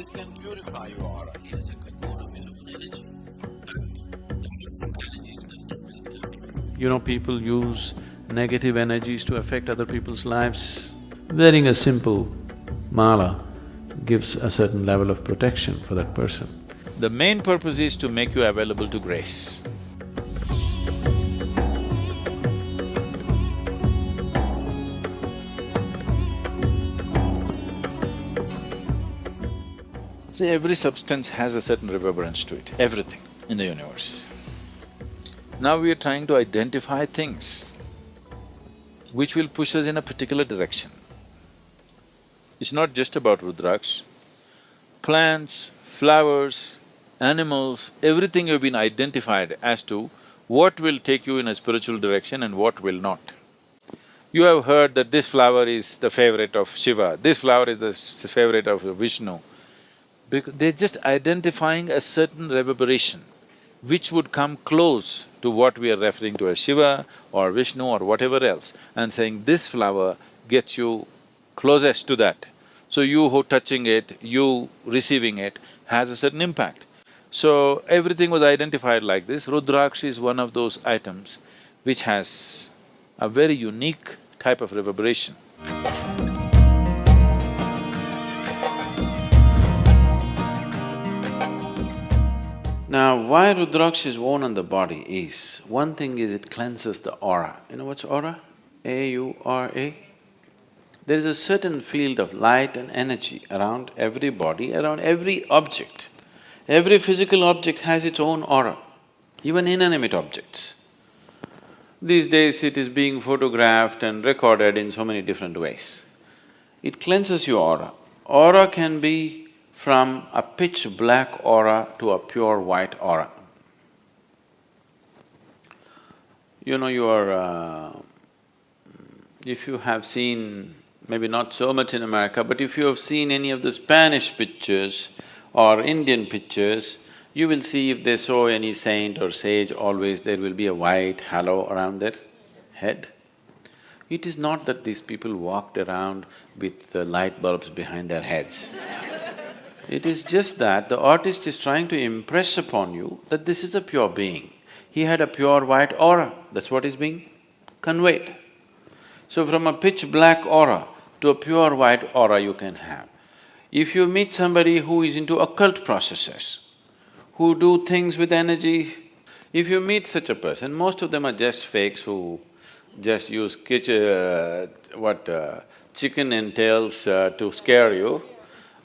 This can purify your aura. It has a good mode of your own energy. But toxic energies does not disturb you. You know, people use negative energies to affect other people's lives. Wearing a simple mala gives a certain level of protection for that person. The main purpose is to make you available to grace. See, every substance has a certain reverberance to it, everything in the universe. Now we are trying to identify things which will push us in a particular direction. It's not just about rudraksha. Plants, flowers, animals, everything have been identified as to what will take you in a spiritual direction and what will not. You have heard that this flower is the favorite of Shiva, this flower is the favorite of Vishnu. Because they're just identifying a certain reverberation which would come close to what we are referring to as Shiva or Vishnu or whatever else, and saying this flower gets you closest to that. So you who touching it, you receiving it has a certain impact. So everything was identified like this. Rudraksha is one of those items which has a very unique type of reverberation. Now, why rudraksha is worn on the body is, one thing is it cleanses the aura. You know what's aura? A-U-R-A? There is a certain field of light and energy around every body, around every object. Every physical object has its own aura, even inanimate objects. These days it is being photographed and recorded in so many different ways. It cleanses your aura. Aura can be from a pitch black aura to a pure white aura. You know, if you have seen, maybe not so much in America, but if you have seen any of the Spanish pictures or Indian pictures, you will see if they show any saint or sage, always there will be a white halo around their head. It is not that these people walked around with light bulbs behind their heads. It is just that the artist is trying to impress upon you that this is a pure being. He had a pure white aura, that's what is being conveyed. So from a pitch black aura to a pure white aura you can have. If you meet somebody who is into occult processes, who do things with energy, if you meet such a person, most of them are just fakes who just use chicken entails to scare you.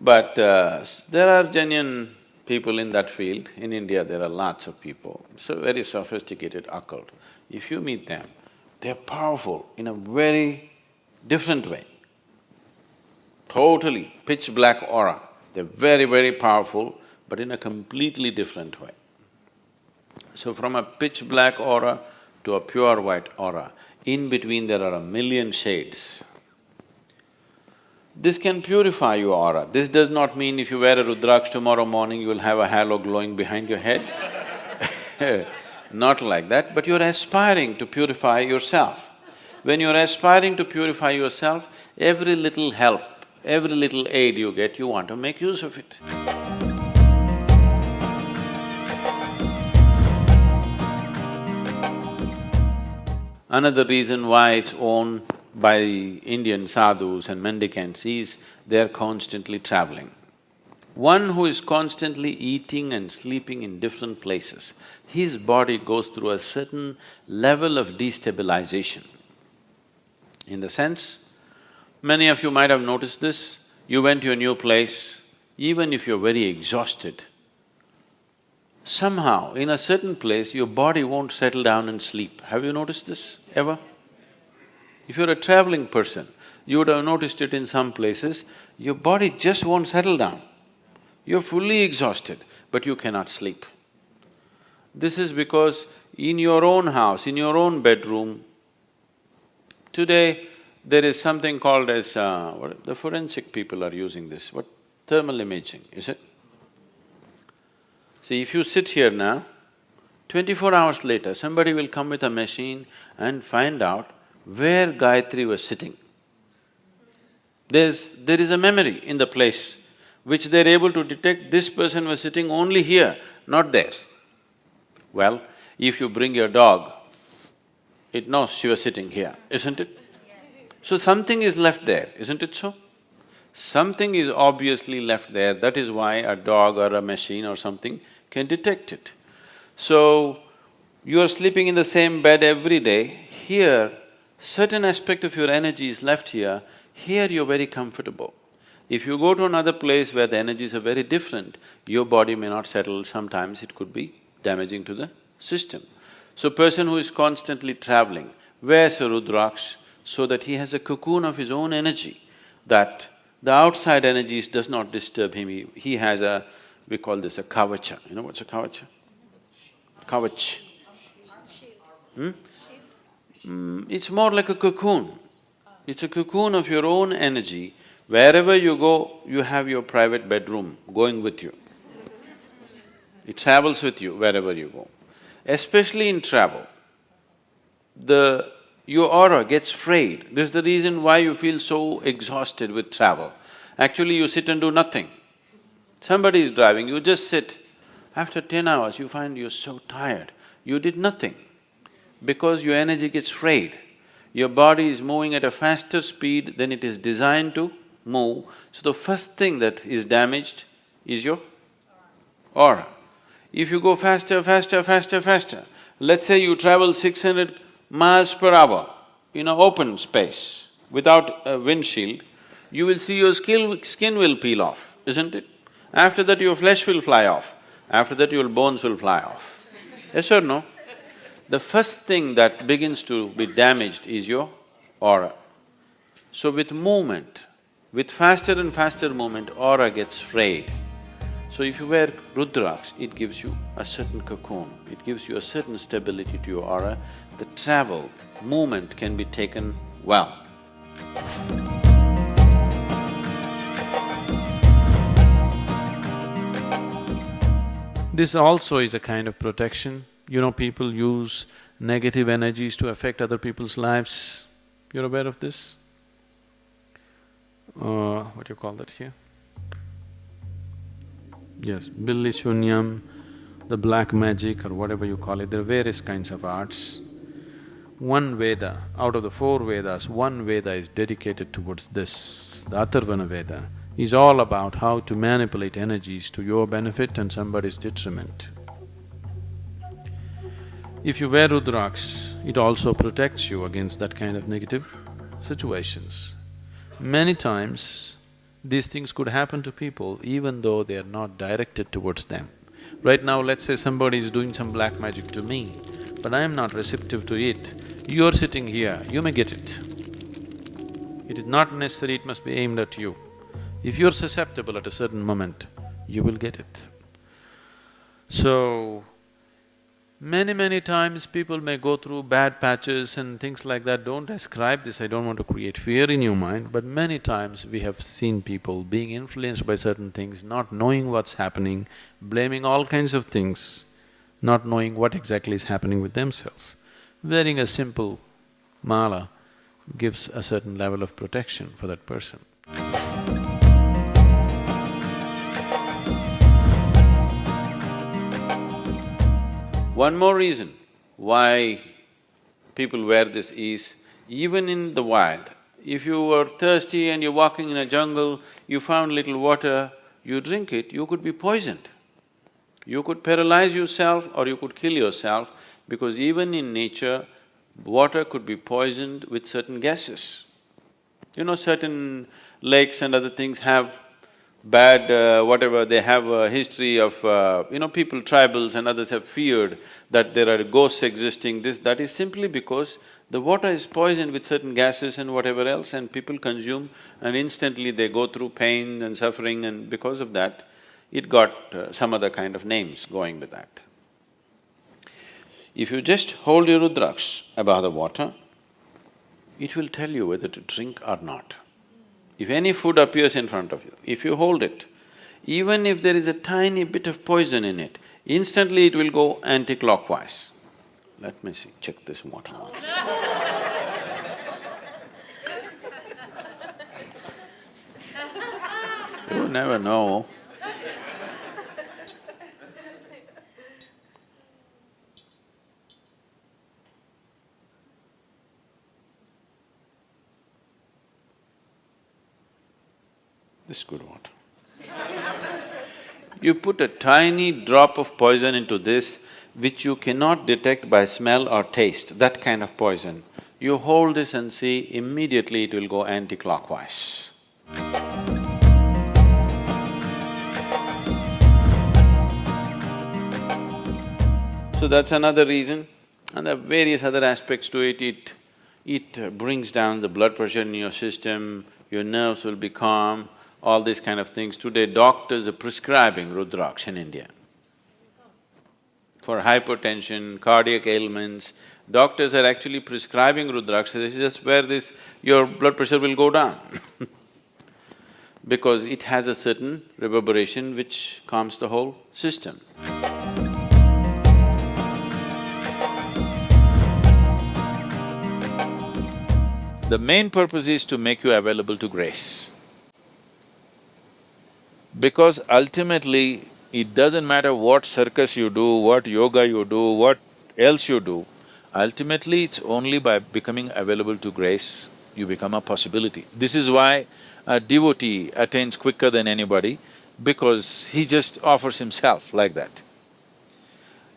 But there are genuine people in that field. In India, there are lots of people, so very sophisticated occult. If you meet them, they're powerful in a very different way. Totally pitch black aura. They're very, very powerful, but in a completely different way. So from a pitch black aura to a pure white aura, in between there are a million shades. This can purify your aura. This does not mean if you wear a rudraksha tomorrow morning, you will have a halo glowing behind your head. Not like that, but you're aspiring to purify yourself. When you're aspiring to purify yourself, every little help, every little aid you get, you want to make use of it. Another reason why it's worn by Indian sadhus and mendicants is they're constantly traveling. One who is constantly eating and sleeping in different places, his body goes through a certain level of destabilization. In the sense, many of you might have noticed this, you went to a new place, even if you're very exhausted, somehow in a certain place your body won't settle down and sleep. Have you noticed this ever? If you're a traveling person, you would have noticed it in some places, your body just won't settle down. You're fully exhausted, but you cannot sleep. This is because in your own house, in your own bedroom, today there is something called as… the forensic people are using this, what? Thermal imaging, is it? See, if you sit here now, 24 hours later, somebody will come with a machine and find out where Gayatri was sitting. There is a memory in the place which they're able to detect this person was sitting only here, not there. Well, if you bring your dog, it knows she was sitting here, isn't it? So something is left there, isn't it so? Something is obviously left there, that is why a dog or a machine or something can detect it. So, you are sleeping in the same bed every day, here, certain aspect of your energy is left here, here you're very comfortable. If you go to another place where the energies are very different, your body may not settle, sometimes it could be damaging to the system. So, person who is constantly traveling wears a rudraksha so that he has a cocoon of his own energy, that the outside energies does not disturb him. He has a… we call this a kavacha. You know what's a kavacha? Kavach. It's more like a cocoon. It's a cocoon of your own energy. Wherever you go, you have your private bedroom going with you. It travels with you wherever you go. Especially in travel, your aura gets frayed. This is the reason why you feel so exhausted with travel. Actually, you sit and do nothing. Somebody is driving, you just sit. After 10 hours, you find you're so tired. You did nothing because your energy gets frayed. Your body is moving at a faster speed than it is designed to move. So the first thing that is damaged is your aura. If you go faster, let's say you travel 600 miles per hour in an open space without a windshield, you will see your skin will peel off, isn't it? After that your flesh will fly off, after that your bones will fly off. Yes or no? The first thing that begins to be damaged is your aura. So with movement, with faster and faster movement, aura gets frayed. So if you wear rudraksha, it gives you a certain cocoon, it gives you a certain stability to your aura. The travel, movement can be taken well. This also is a kind of protection. You know, people use negative energies to affect other people's lives. You're aware of this? What do you call that here? Yes, Billi Shunyam, the black magic or whatever you call it, there are various kinds of arts. One Veda, out of the 4 Vedas, one Veda is dedicated towards this. The Atharvana Veda is all about how to manipulate energies to your benefit and somebody's detriment. If you wear rudraksha, it also protects you against that kind of negative situations. Many times, these things could happen to people even though they are not directed towards them. Right now, let's say somebody is doing some black magic to me, but I am not receptive to it. You're sitting here, you may get it. It is not necessary it must be aimed at you. If you're susceptible at a certain moment, you will get it. So, many times people may go through bad patches and things like that. Don't ascribe this, I don't want to create fear in your mind, but many times we have seen people being influenced by certain things, not knowing what's happening, blaming all kinds of things, not knowing what exactly is happening with themselves. Wearing a simple mala gives a certain level of protection for that person. One more reason why people wear this is, even in the wild, if you were thirsty and you're walking in a jungle, you found little water, you drink it, you could be poisoned. You could paralyze yourself or you could kill yourself, because even in nature, water could be poisoned with certain gases. You know, certain lakes and other things have bad whatever, they have a history of people, tribals and others have feared that there are ghosts existing, that is simply because the water is poisoned with certain gases and whatever else, and people consume and instantly they go through pain and suffering, and because of that, it got some other kind of names going with that. If you just hold your rudraksha above the water, it will tell you whether to drink or not. If any food appears in front of you, if you hold it, even if there is a tiny bit of poison in it, instantly it will go anti-clockwise. Let me see, check this water. You never know. This is good water. You put a tiny drop of poison into this, which you cannot detect by smell or taste, that kind of poison. You hold this and see, immediately it will go anti-clockwise. So that's another reason. And there are various other aspects to it. It brings down the blood pressure in your system, your nerves will be calm, all these kind of things. Today, doctors are prescribing rudraksha in India. For hypertension, cardiac ailments, doctors are actually prescribing rudraksha. This is just where your blood pressure will go down because it has a certain reverberation which calms the whole system. The main purpose is to make you available to grace. Because ultimately, it doesn't matter what circus you do, what yoga you do, what else you do, ultimately it's only by becoming available to grace, you become a possibility. This is why a devotee attains quicker than anybody, because he just offers himself like that.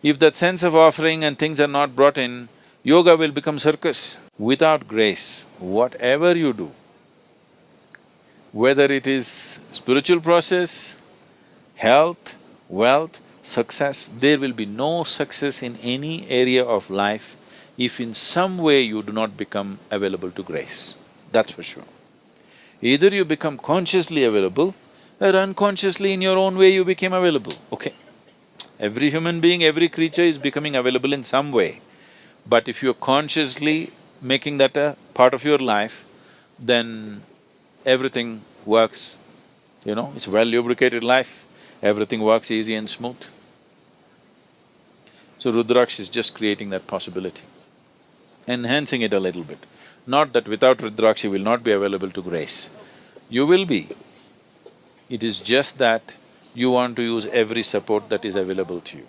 If that sense of offering and things are not brought in, yoga will become circus. Without grace, whatever you do, whether it is spiritual process, health, wealth, success, there will be no success in any area of life if in some way you do not become available to grace, that's for sure. Either you become consciously available or unconsciously in your own way you became available, okay? Every human being, every creature is becoming available in some way. But if you're consciously making that a part of your life, then everything works, it's a well-lubricated life, everything works easy and smooth. So rudraksha is just creating that possibility, enhancing it a little bit. Not that without rudraksha you will not be available to grace. You will be. It is just that you want to use every support that is available to you.